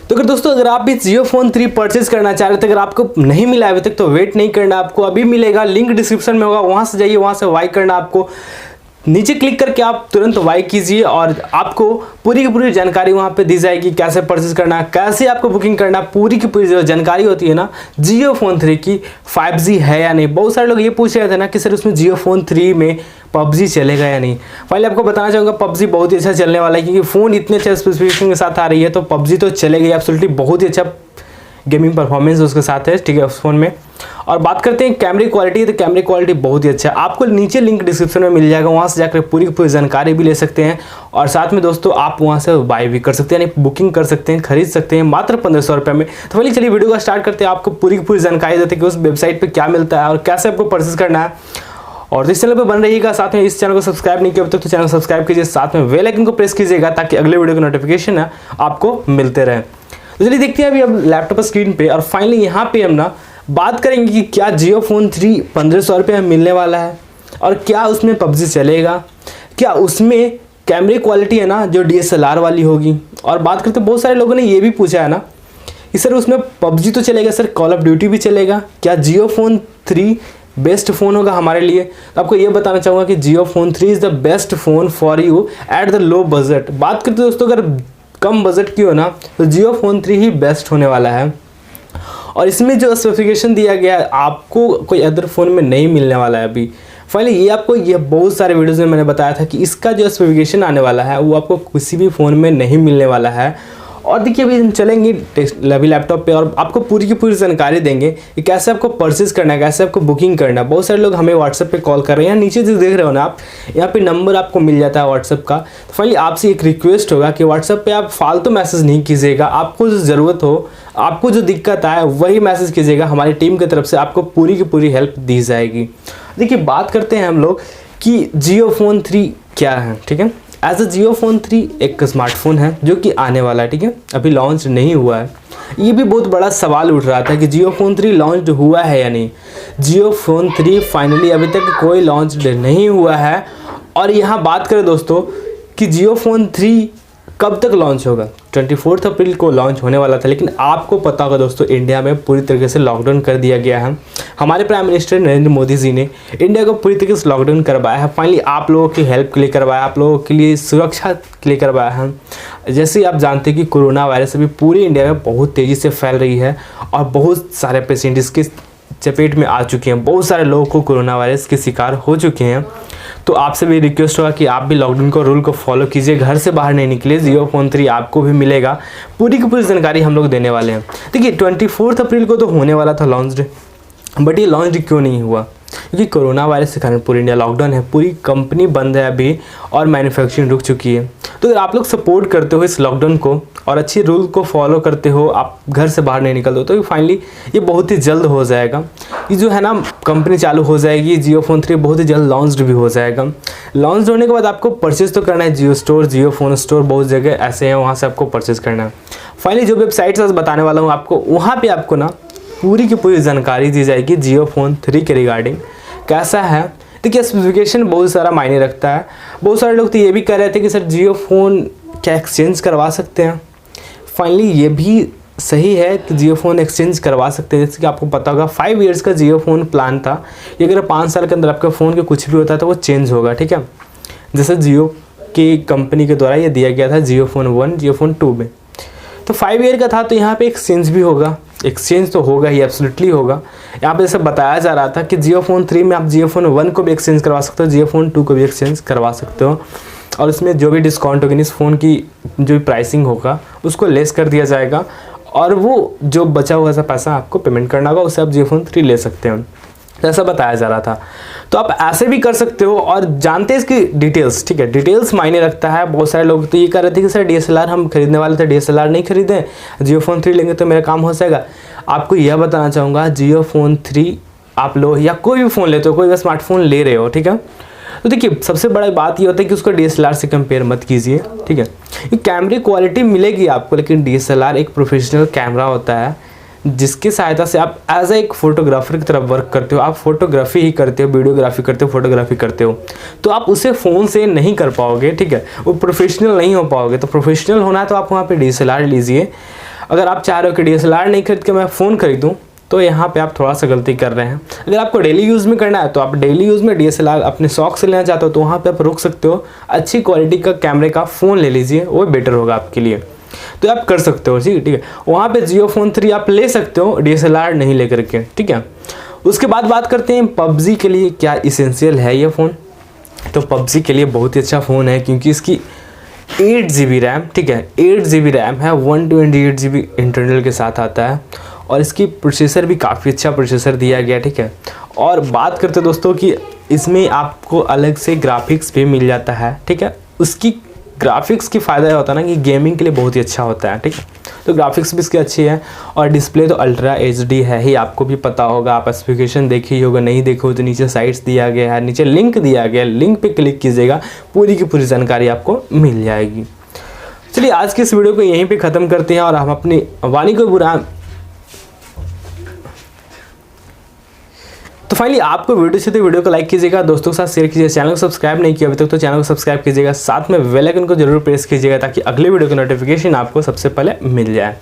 तो अगर दोस्तों अगर आप भी जियो फोन 3 परचेज करना चाह रहे थे, अगर आपको नहीं मिला अभी तक तो वेट नहीं करना, आपको अभी मिलेगा। लिंक डिस्क्रिप्शन में होगा, वहां से जाइए, वहां से बाय करना। आपको नीचे क्लिक करके आप तुरंत बाय कीजिए और आपको पूरी की पूरी जानकारी वहां पे दी जाएगी। कैसे परचेज करना, कैसे आपको बुकिंग करना, पूरी की पूरी जो जानकारी होती है ना जियो फोन 3 की 5G है या नहीं। बहुत सारे लोग ये पूछ रहे थे ना कि सर उसमें जियो फोन 3 में PUBG चलेगा या नहीं। फाइनली आपको बताना चाहूँगा PUBG बहुत ही अच्छा चलने वाला है, क्योंकि फ़ोन इतने अच्छे स्पेसिफिकेशन के साथ आ रही है तो PUBG तो चलेगी एब्सोल्युटली। बहुत ही अच्छा गेमिंग परफॉर्मेंस उसके साथ है, ठीक है, उस फोन में। और बात करते हैं कैमरे क्वालिटी, तो कैमरे क्वालिटी बहुत ही अच्छा है। आपको नीचे लिंक डिस्क्रिप्शन में मिल जाएगा, वहाँ से जाकर पूरी की पूरी जानकारी भी ले सकते हैं। और साथ में दोस्तों आप वहाँ से बाय भी कर सकते हैं, यानी बुकिंग कर सकते हैं, खरीद सकते हैं मात्र 1500 रुपये में। तो पहले चलिए वीडियो का स्टार्ट करते हैं। आपको पूरी की पूरी जानकारी देते हैं कि उस वेबसाइट पर क्या मिलता है और कैसे आपको परचेज करना है। और इस चैनल पर बन रहिएगा, साथ में इस चैनल को सब्सक्राइब नहीं किया अब तक तो चैनल सब्सक्राइब कीजिए, साथ में बेल आइकन को प्रेस कीजिएगा ताकि अगले वीडियो के नोटिफिकेशन है आपको मिलते रहे। तो चलिए देखते हैं अभी अब लैपटॉप स्क्रीन पे। और फाइनली यहाँ पे हम ना बात करेंगे कि क्या जियो फोन 3 1500 रुपये में मिलने वाला है और क्या उसमें PUBG चलेगा, क्या उसमें कैमरे क्वालिटी है ना जो DSLR वाली होगी। और बात करते बहुत सारे लोगों ने ये भी पूछा है ना कि सर उसमें PUBG तो चलेगा, सर कॉल ऑफ ड्यूटी भी चलेगा, क्या जियो फोन 3 बेस्ट फ़ोन होगा हमारे लिए। तो आपको ये बताना चाहूँगा कि Jio phone 3 is the best phone for you at the low budget. बात करते दोस्तों अगर कम बजट की हो ना तो जियो फोन 3 ही बेस्ट होने वाला है। और इसमें जो स्पेसिफिकेशन दिया गया है आपको कोई अदर फ़ोन में नहीं मिलने वाला है अभी। फाइनली ये आपको ये बहुत सारे वीडियोज़ में मैंने बताया था कि इसका जो स्पेसिफिकेशन आने वाला है वो आपको किसी भी फ़ोन में नहीं मिलने वाला है। और देखिए अभी हम चलेंगे अभी लैपटॉप पे और आपको पूरी की पूरी जानकारी देंगे कि कैसे आपको परचेज करना है, कैसे आपको बुकिंग करना है। बहुत सारे लोग हमें व्हाट्सएप पे कॉल कर रहे हैं, नीचे जो देख रहे हो ना आप, यहाँ पे नंबर आपको मिल जाता है व्हाट्सएप का। तो फाइनली आपसे एक रिक्वेस्ट होगा कि व्हाट्सएप पे आप फालतू मैसेज नहीं कीजिएगा, आपको जो ज़रूरत हो, आपको जो दिक्कत आए वही मैसेज कीजिएगा। हमारी टीम की तरफ से आपको पूरी की पूरी हेल्प दी जाएगी। देखिए बात करते हैं हम लोग कि जियो फोन 3 क्या है, ठीक है। एज अ जियो फोन 3 एक स्मार्टफोन है जो कि आने वाला है, ठीक है, अभी लॉन्च नहीं हुआ है। ये भी बहुत बड़ा सवाल उठ रहा था कि जियो फोन 3 लॉन्च हुआ है या नहीं। जियो फोन 3 फाइनली अभी तक कोई लॉन्च नहीं हुआ है। और यहाँ बात करें दोस्तों कि जियो फोन 3 कब तक लॉन्च होगा, 24 अप्रैल को लॉन्च होने वाला था, लेकिन आपको पता होगा दोस्तों इंडिया में पूरी तरीके से लॉकडाउन कर दिया गया है। हमारे प्राइम मिनिस्टर नरेंद्र मोदी जी ने इंडिया को पूरी तरीके से लॉकडाउन करवाया है। फाइनली आप लोगों की हेल्प के लिए करवाया, आप लोगों के लिए सुरक्षा के लिए करवाया है। जैसे ही आप जानते हैं कि कोरोना वायरस अभी पूरे इंडिया में बहुत तेज़ी से फैल रही है और बहुत सारे पेशेंट इसके चपेट में आ चुके हैं, बहुत सारे लोगों को कोरोना वायरस के शिकार हो चुके हैं। तो आपसे भी रिक्वेस्ट होगा कि आप भी लॉकडाउन को रूल को फॉलो कीजिए, घर से बाहर नहीं निकले। जियो फोन 3 आपको भी मिलेगा, पूरी की पूरी जानकारी हम लोग देने वाले हैं। देखिए 24 अप्रैल को तो होने वाला था लॉन्च, बट ये लॉन्च क्यों नहीं हुआ, क्योंकि कोरोना वायरस के कारण पूरी इंडिया लॉकडाउन है, पूरी कंपनी बंद है अभी और मैन्युफैक्चरिंग रुक चुकी है। तो अगर आप लोग सपोर्ट करते हो इस लॉकडाउन को और अच्छी रूल को फॉलो करते हो, आप घर से बाहर नहीं निकलते हो, तो फाइनली ये बहुत ही जल्द हो जाएगा। ये जो है ना कंपनी चालू हो जाएगी, जियो फोन 3 बहुत ही जल्द लॉन्च भी हो जाएगा। लॉन्च होने के बाद आपको परचेज तो करना है, जियो स्टोर, जियो फोन स्टोर, बहुत जगह ऐसे हैं, वहाँ से आपको परचेज करना है। फाइनली जो वेबसाइट्स आज बताने वाला हूँ आपको, वहाँ पर आपको ना पूरी की पूरी जानकारी दी जाएगी जियो फोन 3 के रिगार्डिंग कैसा है। देखिए स्पेसिफिकेशन बहुत सारा मायने रखता है। बहुत सारे लोग तो ये भी कह रहे थे कि सर जियो फ़ोन क्या एक्सचेंज करवा सकते हैं। फाइनली ये भी सही है कि जियो फ़ोन एक्सचेंज करवा सकते हैं। जैसे कि आपको पता होगा 5 ईयर्स का जियो फ़ोन प्लान था, ये अगर 5 साल के अंदर आपके फ़ोन के कुछ भी होता है तो वो चेंज होगा, ठीक है। जैसे जियो की कंपनी के द्वारा ये दिया गया था जियो फ़ोन 1, जियो फ़ोन 2 में, तो 5 ईयर का था, तो यहाँ पे एक्सचेंज भी होगा, एक्सचेंज तो होगा ही, एब्सोल्युटली होगा। यहाँ पे जैसे बताया जा रहा था कि जियो फोन 3 में आप जियो फोन 1 को भी एक्सचेंज करवा सकते हो, जियो फोन 2 को भी एक्सचेंज करवा सकते हो। और इसमें जो भी डिस्काउंट होगी, इस फ़ोन की जो भी प्राइसिंग होगा उसको लेस कर दिया जाएगा और वो जो बचा हुआ सा पैसा आपको पेमेंट करना होगा, उससे आप जियो फोन 3 ले सकते हैं, ऐसा बताया जा रहा था। तो आप ऐसे भी कर सकते हो। और जानते हैं इसकी डिटेल्स, ठीक है, डिटेल्स मायने रखता है। बहुत सारे लोग तो ये कह रहे थे कि सर DSLR हम खरीदने वाले थे, DSLR नहीं खरीदें, जियो फोन 3 लेंगे तो मेरा काम हो जाएगा। आपको यह बताना चाहूँगा जियो फोन 3 आप लो या कोई भी फ़ोन लेते हो, कोई भी स्मार्टफोन ले रहे हो, ठीक है, तो देखिए सबसे बड़ा बात ये होता है कि उसको DSLR से कंपेयर मत कीजिए, ठीक है। ये कैमरे क्वालिटी मिलेगी आपको, लेकिन DSLR एक प्रोफेशनल कैमरा होता है जिसकी सहायता से आप एज ए एक फोटोग्राफर की तरफ वर्क करते हो। आप फोटोग्राफी ही करते हो, वीडियोग्राफी करते हो, फोटोग्राफी करते हो, तो आप उसे फ़ोन से नहीं कर पाओगे, ठीक है, वो प्रोफेशनल नहीं हो पाओगे। तो प्रोफेशनल होना है तो आप वहाँ पे DSLR लीजिए। अगर आप चाह रहे हो कि DSLR नहीं खरीद के मैं फ़ोन खरीदूँ, तो यहाँ पे आप थोड़ा सा गलती कर रहे हैं। अगर आपको डेली यूज़ में करना है तो आप डेली यूज़ में DSLR अपने शौक से लेना चाहते हो तो वहाँ पे आप रुक सकते हो, अच्छी क्वालिटी का कैमरे का फ़ोन ले लीजिए, वो बेटर होगा आपके लिए। तो आप कर सकते हो, ठीक है। वहाँ पे जियो फ़ोन 3 आप ले सकते हो DSLR नहीं लेकर के, ठीक है। उसके बाद बात करते हैं PUBG के लिए क्या इसेंशियल है ये फ़ोन। तो PUBG के लिए बहुत ही अच्छा फ़ोन है, क्योंकि इसकी 8 GB रैम, ठीक है, 8 GB रैम है, 128 GB इंटरनल के साथ आता है, और इसकी प्रोसेसर भी काफ़ी अच्छा प्रोसेसर दिया गया, ठीक है। और बात करते हैं दोस्तों कि इसमें आपको अलग से ग्राफिक्स भी मिल जाता है, ठीक है। उसकी ग्राफिक्स की फ़ायदा यह होता है ना कि गेमिंग के लिए बहुत ही अच्छा होता है, ठीक है। तो ग्राफिक्स भी इसकी अच्छी है, और डिस्प्ले तो अल्ट्रा HD है ही, आपको भी पता होगा, आप स्पेसिफिकेशन देखी होगा, नहीं देखो तो नीचे साइट्स दिया गया है, नीचे लिंक दिया गया है, लिंक पे क्लिक कीजिएगा, पूरी की पूरी जानकारी आपको मिल जाएगी। चलिए आज की इस वीडियो को यहीं पे ख़त्म करते हैं, और हम अपनी वाणी को बुरा तो फाइनली आपको वीडियो अच्छी तो वीडियो को लाइक कीजिएगा, दोस्तों के साथ शेयर कीजिए, चैनल को सब्सक्राइब नहीं किया अभी तक तो चैनल को सब्सक्राइब कीजिएगा, साथ में बेल आइकन को जरूर प्रेस कीजिएगा ताकि अगले वीडियो की नोटिफिकेशन आपको सबसे पहले मिल जाए।